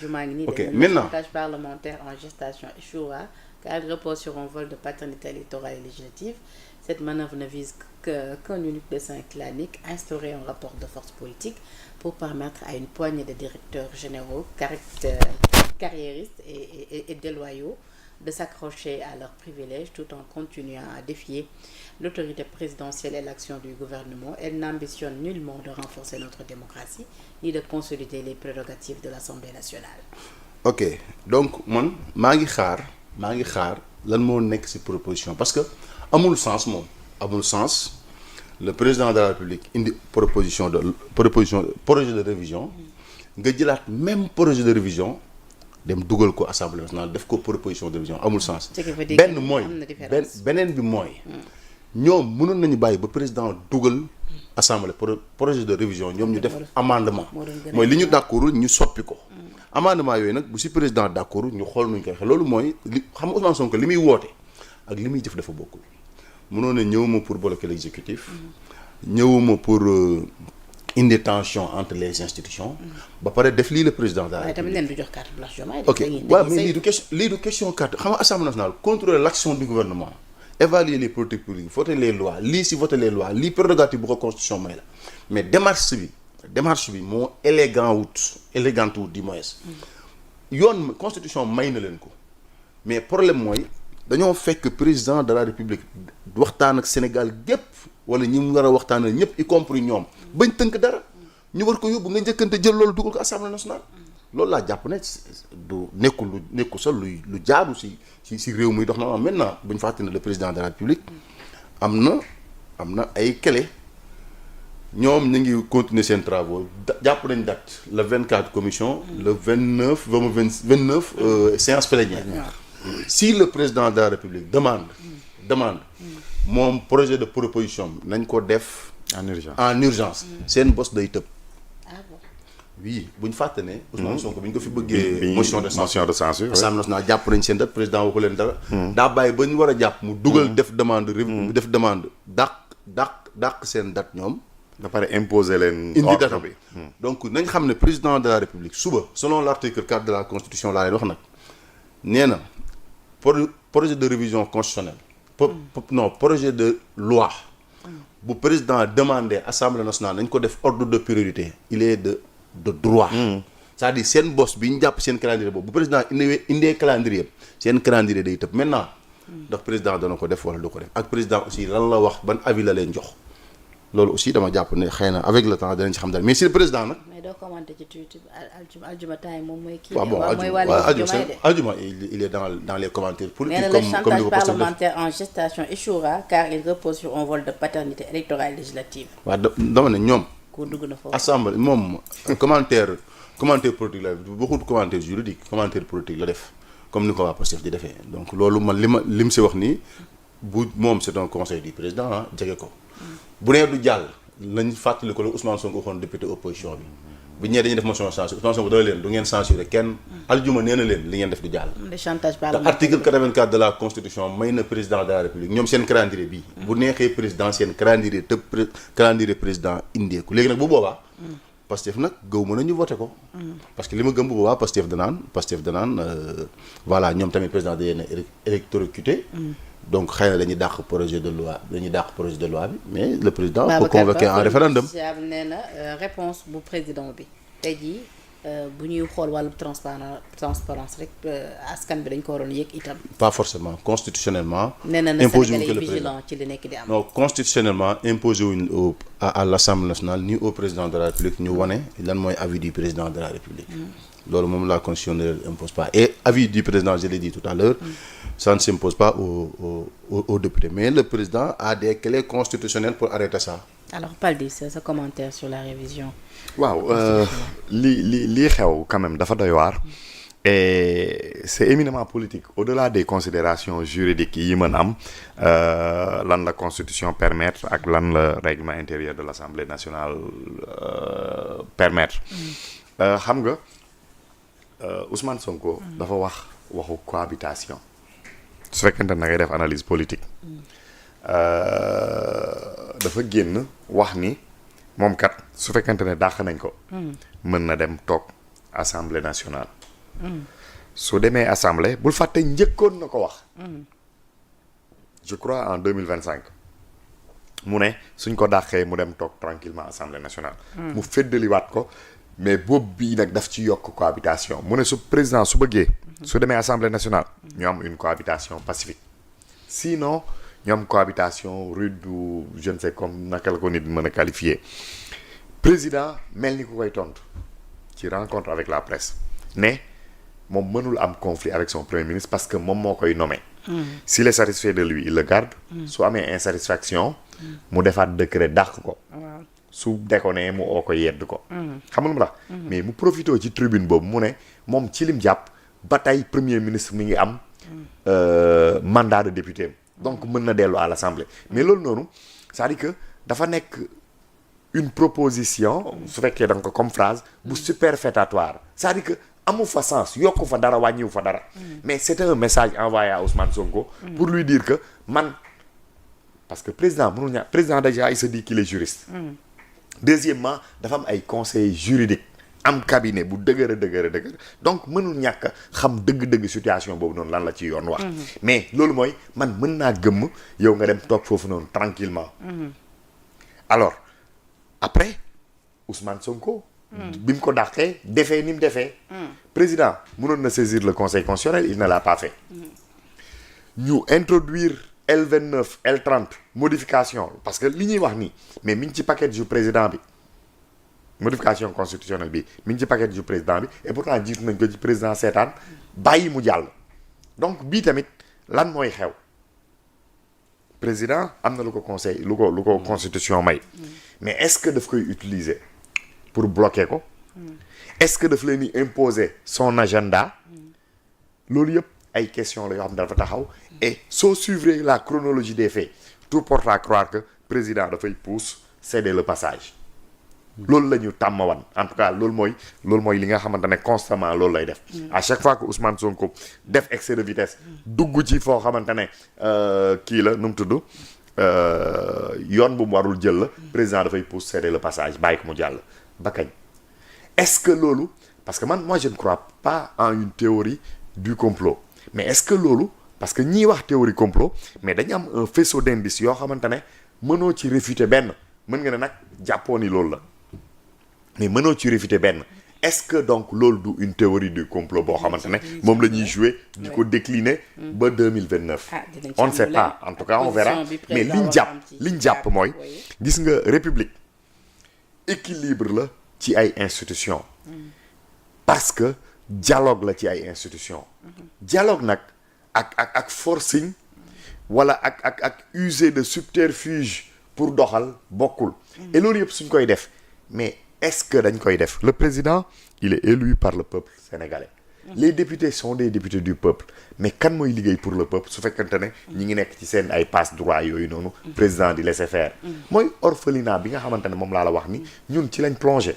Ok, maintenant. Le chantage parlementaire en gestation échouera car il repose sur un vol de paternité électorale et législative. Cette manœuvre ne vise qu'un unique dessein clanique, instaurer un rapport de force politique pour permettre à une poignée de directeurs généraux carriéristes et déloyaux de s'accrocher à leurs privilèges tout en continuant à défier l'autorité présidentielle et l'action du gouvernement. Elle n'ambitionne nullement de renforcer notre démocratie ni de consolider les prérogatives de l'Assemblée nationale. Ok, donc man maa ngi xaar lan moo nekk ci proposition parce que amul sens le président de la République indi projet de révision nga jëlaat même projet de révision dem dugal ko assemblée nationale def ko proposition de révision amul sens. beneen bi mooy ñoom mënoon nañu bàyyi ba président dugal assemblée projet de révision ñoom ñu def amendement mooy li ñu d'accordul ñu soppi ko amendement yooyu nag bu ci président d'accord ñu xool nuñ koy waxee loolu mooy li xam nga Ousmane Sonko li muy woote ak li muy jëf dafa bokkul mënoon na ñëwuma pour bloquer l'exécutif ñëwuma pour indi tension entre les institutions ba pare def lii le président de la République tamit leen du jox carte blanche ok waaw mais lii du question carte xam nga Assemblée nationale contrôler l'action du gouvernement évaluer les politiques publiques voter les lois lii si voter les lois lii prérogative bu ko constitution may la mais démarche bi moo élégante wut du moins yoon constitution may na leen ko mais problème mooy dañoo fekk président de la République waxtaan ak Sénégal gépp wala ñi mu war a waxtaanal ñëpp y compris ñoom bañ tënk dara ñu war ko yóbbu nga njëkkante jël loolu dugal ko Assemblée nationale loolu laa jàpp ne du nekkul sax lu jaadu si réew muy dox na maintenant bu ñu fàtte ne le président de la République am na ay clé ñoom ñu ngi continuer seen travaux jàpp nañ date le 24 commission le 29 séance plénière si le président de la République demande moom projet de proposition nañ ko def en urgence seen bos day tëb oui bu ñu fàtte ne Ousmane Sonko bi ñu ko fi bëggee motion de censure Assemblée nationale jàpp nañ seen date président waxu leen dara daa bàyyi ba ñu war a jàpp mu dugal def demande dàq seen date ñoom da pare imposer leen indi date bi donc nañ xam ne président de la République suba selon l'article 4 de la constitution laa leen wax nag nee na projet de révision constitutionnelle projet de loi bu président demandé Assemblée nationale nañ ko def ordre de priorité il est de droit c'est-à-dire seen bos bi ñu jàpp seen calendrier boobu bu président indee calendrier seen calendrier day tëb maintenant ndax président dana ko def wala du ko def ak président aussi lan la wax ban avis la leen jox loolu aussi dama jàpp ne xëy na avec le temps danañ ci xam dara mais si le président nag. mais doo commenter ci Twitter aljuma time moom mooy kii. waaw bon aljuma il est dans les commentaires politiques. comme le chantage parlementaire en gestation échouera car il repose sur un vol de paternité électorale législative. waaw dama ne ñoom. ku dugg na foofu assemblée moom commentaire politique la waxul commentaire juridique commentaire politique la def comme ni ko waa Pastef di defee donc loolu man li mu si wax nii bu moom c'est un conseil du président jege ko. bu nee du jàll lañ fàttali ko la Ousmane Sonko waxoon député opposition bi ñëwee dañuy def motion de censure Ousmane Sonko dana leen du ngeen censurer kenn aljuma nee na leen li ngeen def du jàll. te article 84 de la constitution may na président de la République ñoom seen calendrier bii. bu neexee président seen calendrier te calendrier président indeeku léegi nag bu boobaa. Pastef nag gëw mën nañu voté ko. parce que li ma gëm bu boobaa Pastef danaan voilà ñoom tamit président da leen a électrocuté. donc xëy na dañuy dàq projet de loi bi mais le président peut convoquer un référendum. nee na réponse bu président bi tey jii bu ñuy xool wàllu transparence rek askan bi dañ ko waroon yëg itam. pas forcément constitutionnellement. nee na imposé wuñ Sénégalais ko le vigilant ci li nekk di am. non constitutionnellement imposé wuñ à l'Assemblée nationale ni au président de la République ñu wane lan mooy avis du président de la République. loolu moom la constitution ne impose pas et avis du président je l'ai dit tout à l'heure ça ne s'impose pas aux députés mais le président a des clés constitutionnelles pour arrêter ça. alors Paldi sa commentaire sur la révision. waaw lii xew quand même dafa doy waar et c'est éminemment politique au-delà des considérations juridiques yi mën am lan la constitution permettre ak lan la règlement intérieur de l'Assemblée nationale permettre xam nga Ousmane Sonko dafa waxu cohabitation su fekkente na ngay def analyse politique dafa génn wax ni moom kat su fekkente ne dàq nañ ko mën na dem toog Assemblée nationale su demee assemblée bul fàtte njëkkoon na ko wax. je crois en 2025 mu ne suñ ko dàqee mu dem toog tranquillement assemblée nationale. mu feddaliwaat ko mais boobu bii nag daf ci yokk cohabitation mu ne su président su bëggee. su demee assemblée nationale. ñu am une cohabitation pacifique. sinon ñu am cohabitation rude ou je ne sais comme naka la ko nit mën a qualifier président mel ni ku koy tontu ci rencontre avec la presse ne moom mënul am conflit avec son premier ministre parce que moom moo koy nommé. s'il est satisfait de lui il le garde. su amee insatisfaction. mu defaat décret dàq ko. su déconné mu oo ko yedd ko. xam nga lu mu tax mais mu profité ci tribune boobu mu ne moom ci lim jàpp ba tey premier ministre mi ngi am mandat de député donc mën na dellu à l'Assemblée mais loolu noonu c'est-à-dire que dafa nekk une proposition su fekkee da nga ko comme phrase bu superfétatoire c'est-à-dire que amu fa sens yokku fa dara wàññiwu fa dara mais c'était un message envoyé à Ousmane Sonko pour lui dire que man parce que président mënul ñaa président déjà il se dit qu'il est juriste deuxièmement dafa am ay conseils juridiques am cabinet bu dëgër donc mënul ñàkk xam dëgg-dëgg situation boobu noonu lan la ci yoon wax mais loolu mooy man mën naa gëmm yow nga dem toog foofu noonu tranquillement alors après Ousmane Sonko bi mu ko dàqee defee ni mu defee président mënoon na saisir le conseil constitutionnel il ne l'a pas fait ñu introduire L29 L30 modification parce que li ñuy wax nii mais mi ngi ci paquet ju président bi modification constitutionnelle bi mi ngi ci paquet ju président bi et pourtant jiitu nañ ko ci président seetaan bàyyi mu jàll donc bii tamit lan mooy xew président am na lu ko conseil lu ko constitution may mais est-ce que daf koy utiliser pour bloquer ko est-ce que daf leen di imposer son agenda loolu yëpp ay questions la yoo xam ne dafa taxaw et soo suivre la chronologie des faits tout porte à croire que président dafay pousse céder le passage loolu la ñu tàmmawan en tout cas loolu mooy li nga xamante ne constamment loolu lay def à chaque fois que Ousmane Sonko def excès de vitesse dugg ci foo xamante ne kii la nu mu tudd yoon bu mu warul jël la président dafay pousse céder le passage bàyyi ko mu jàll ba kañ est-ce que loolu parce que moi je ne crois pas en une théorie du complot mais est-ce que loolu parce que ñiy wax théorie complot mais dañu am un faisceau d'indices yoo xamante ne mënoo ci réfuter benn mën nga ne nag jàppoo ni loolu la mais mënoo ci réfuter benn est-ce que donc loolu du une théorie du complot boo xamante ne moom la ñuy jouer di ko décliner ba 2029 on ne sait pas en tout cas on verra mais liñ jàpp mooy gis nga république équilibre la ci ay institutions parce que dialogue la ci ay institutions dialogue nag ak forcing wala ak user de subterfuge pour doxal bokkul et loolu yëpp suñ koy def mais est-ce que dañ koy def le président il est élu par le peuple sénégalais les députés sont des députés du peuple mais kan mooy liggéey pour le peuple su fekkante ne ñi ngi nekk ci seen ay passe droit yooyu noonu président di laisser faire mooy orphelinat bi nga xamante ne moom laa la wax ni ñun ci lañ plongé